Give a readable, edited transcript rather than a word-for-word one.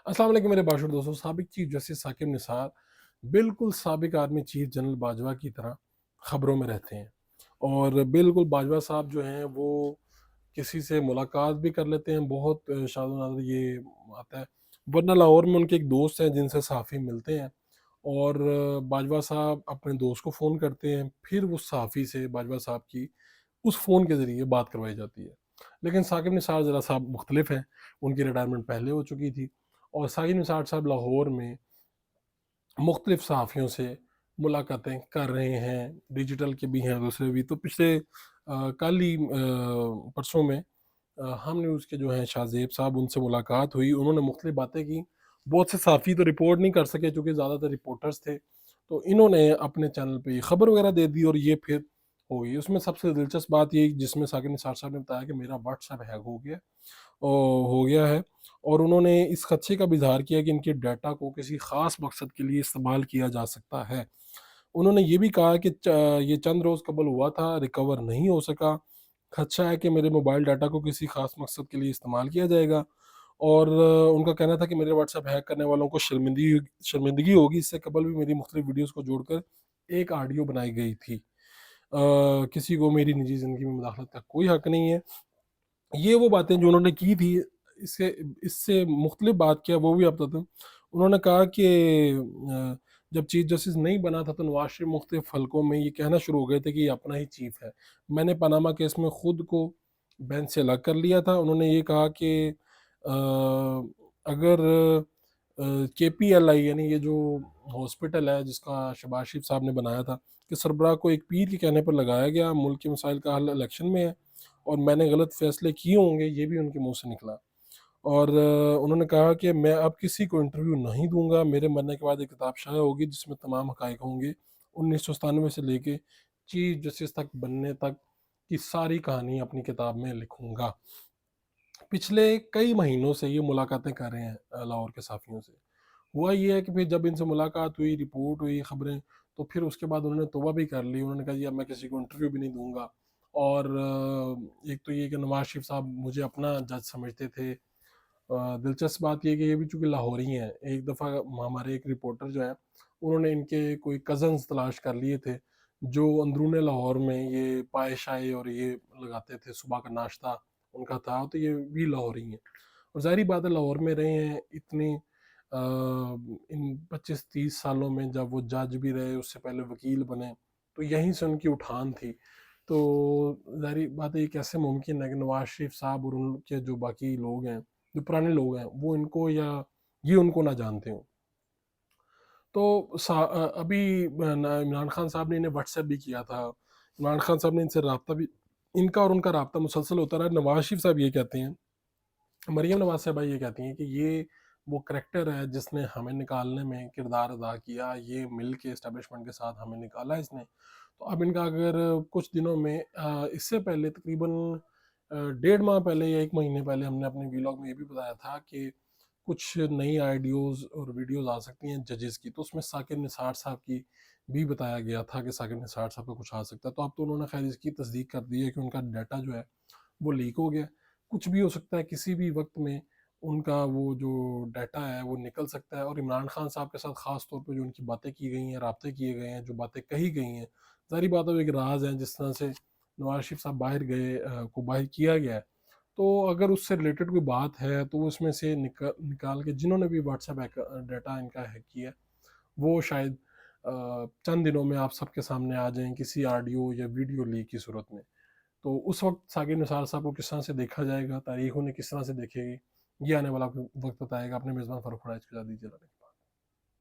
السلام علیکم میرے باشر دوستوں. سابق چیف جسٹس ثاقب نثار بالکل سابق آرمی چیف جنرل باجوہ کی طرح خبروں میں رہتے ہیں، اور بالکل باجوہ صاحب جو ہیں وہ کسی سے ملاقات بھی کر لیتے ہیں. بہت شاد و نادر یہ آتا ہے، ورنہ لاہور میں ان کے ایک دوست ہیں جن سے صحافی ملتے ہیں، اور باجوہ صاحب اپنے دوست کو فون کرتے ہیں، پھر اس صحافی سے باجوہ صاحب کی اس فون کے ذریعے بات کروائی جاتی ہے. لیکن ثاقب نثار ذرا صاحب مختلف ہیں، ان کی ریٹائرمنٹ پہلے ہو چکی تھی، اور ثاقب نثار صاحب لاہور میں مختلف صحافیوں سے ملاقاتیں کر رہے ہیں، ڈیجیٹل کے بھی ہیں، دوسرے بھی. تو پچھلے کل ہی پرسوں میں ہم نیوز کے جو ہیں شاہ زیب صاحب، ان سے ملاقات ہوئی. انہوں نے مختلف باتیں کی. بہت سے صحافی تو رپورٹ نہیں کر سکے چونکہ زیادہ تر رپورٹرز تھے، تو انہوں نے اپنے چینل پہ یہ خبر وغیرہ دے دی، اور یہ پھر ہو گئی. اس میں سب سے دلچسپ بات یہ جس میں ثاقب نثار صاحب نے بتایا کہ میرا واٹس ایپ ہیک ہو گیا ہے، اور انہوں نے اس خدشے کا بھی اظہار کیا کہ ان کے ڈیٹا کو کسی خاص مقصد کے لیے استعمال کیا جا سکتا ہے. انہوں نے یہ بھی کہا کہ یہ چند روز قبل ہوا تھا، ریکور نہیں ہو سکا. خدشہ ہے کہ میرے موبائل ڈاٹا کو کسی خاص مقصد کے لیے استعمال کیا جائے گا، اور ان کا کہنا تھا کہ میرے واٹس ایپ ہیک کرنے والوں کو شرمندگی ہوگی. اس سے قبل بھی میری مختلف ویڈیوز کو جوڑ کر ایک آڈیو بنائی گئی تھی. کسی کو میری نجی زندگی میں مداخلت کا کوئی حق نہیں ہے. یہ وہ باتیں جو انہوں نے کی تھی. اس سے مختلف بات کیا وہ بھی آپ بتاتا ہوں. انہوں نے کہا کہ جب چیف جسٹس نہیں بنا تھا تو نواز شریف مختلف حلقوں میں یہ کہنا شروع ہو گئے تھے کہ یہ اپنا ہی چیف ہے. میں نے پاناما کیس میں خود کو بینچ سے الگ کر لیا تھا. انہوں نے یہ کہا کہ اگر کے پی ایل آئی یعنی یہ جو ہاسپٹل ہے جس کا شہباز شریف صاحب نے بنایا تھا، کہ سربراہ کو ایک پیر کے کہنے پر لگایا گیا، ملک کے مسائل کا حل الیکشن میں ہے، اور میں نے غلط فیصلے کیے ہوں گے، یہ بھی ان کے منہ سے نکلا. اور انہوں نے کہا کہ میں اب کسی کو انٹرویو نہیں دوں گا. میرے مرنے کے بعد ایک کتاب شائع ہوگی جس میں تمام حقائق ہوں گے، 1997 سے لے کے چیف جسٹس تک بننے تک کی ساری کہانی اپنی کتاب میں لکھوں گا. پچھلے کئی مہینوں سے یہ ملاقاتیں کر رہے ہیں لاہور کے صحافیوں سے. ہوا یہ ہے کہ پھر جب ان سے ملاقات ہوئی، رپورٹ ہوئی، خبریں، تو پھر اس کے بعد انہوں نے توبہ بھی کر لی. انہوں نے کہا جی اب میں کسی کو انٹرویو بھی نہیں دوں گا. اور ایک تو یہ کہ نواز شریف صاحب مجھے اپنا جج سمجھتے تھے. دلچسپ بات یہ کہ یہ بھی چونکہ لاہوری ہیں. ایک دفعہ ہمارے ایک رپورٹر جو ہیں انہوں نے ان کے کوئی کزنز تلاش کر لیے تھے جو اندرون لاہور میں یہ پائے شائے اور یہ لگاتے تھے، صبح کا ناشتہ ان کا تھا، تو یہ بھی لاہوری ہیں. اور ظاہری بات ہے لاہور میں رہے ہیں اتنی ان 25-30 سالوں میں. جب وہ جج بھی رہے، اس سے پہلے وکیل بنے، تو یہیں سے ان کی اٹھان تھی. تو ظاہری بات ہے یہ کیسے ممکن ہے کہ نواز شریف صاحب اور ان کے جو باقی لوگ ہیں، جو پرانے لوگ ہیں، وہ ان کو یا یہ ان کو نہ جانتے ہوں. تو ابھی عمران خان صاحب نے انہیں واٹس ایپ بھی کیا تھا. عمران خان صاحب نے ان سے رابطہ بھی، ان کا اور ان کا رابطہ مسلسل ہوتا رہا. نواز شریف صاحب یہ کہتے ہیں، مریم نواز صاحبہ یہ کہتی ہیں کہ یہ وہ کریکٹر ہے جس نے ہمیں نکالنے میں کردار ادا کیا، یہ مل کے اسٹیبلشمنٹ کے ساتھ ہمیں نکالا اس نے. تو اب ان کا اگر کچھ دنوں میں اس سے پہلے تقریباً 1.5 ماہ پہلے یا 1 مہینے پہلے ہم نے اپنے ویلاگ میں یہ بھی بتایا تھا کہ کچھ نئی آئیڈیوز اور ویڈیوز آ سکتی ہیں ججز کی. تو اس میں ثاقب نثار صاحب کی بھی بتایا گیا تھا کہ ثاقب نثار صاحب کا کچھ آ سکتا ہے. تو اب تو انہوں نے خیر اس کی تصدیق کر دی ہے کہ ان کا ڈیٹا جو ہے وہ لیک ہو گیا. کچھ بھی ہو سکتا ہے، کسی بھی وقت میں ان کا وہ جو ڈیٹا ہے وہ نکل سکتا ہے. اور عمران خان صاحب کے ساتھ خاص طور پہ جو ان کی باتیں کی گئی ہیں، رابطے کیے گئے ہیں، جو باتیں کہی گئی ہیں، ظاہری بات ہے وہ ایک راز ہے. جس طرح سے نواز شریف صاحب باہر گئے کو باہر کیا گیا ہے، تو اگر اس سے ریلیٹڈ کوئی بات ہے تو وہ اس میں سے نکال کے جنہوں نے بھی واٹس ایپ ڈیٹا ان کا ہیک کیا وہ شاید چند دنوں میں آپ سب کے سامنے آ جائیں کسی آڈیو یا ویڈیو لیک کی صورت میں. تو اس وقت ثاقب نثار صاحب کو کس طرح سے دیکھا جائے گا، تاریخ انہیں کس طرح سے دیکھے گی، یہ آنے والا وقت بتائے گا. اپنے میزبان فاروق فرائض کو اجازت دیجیے.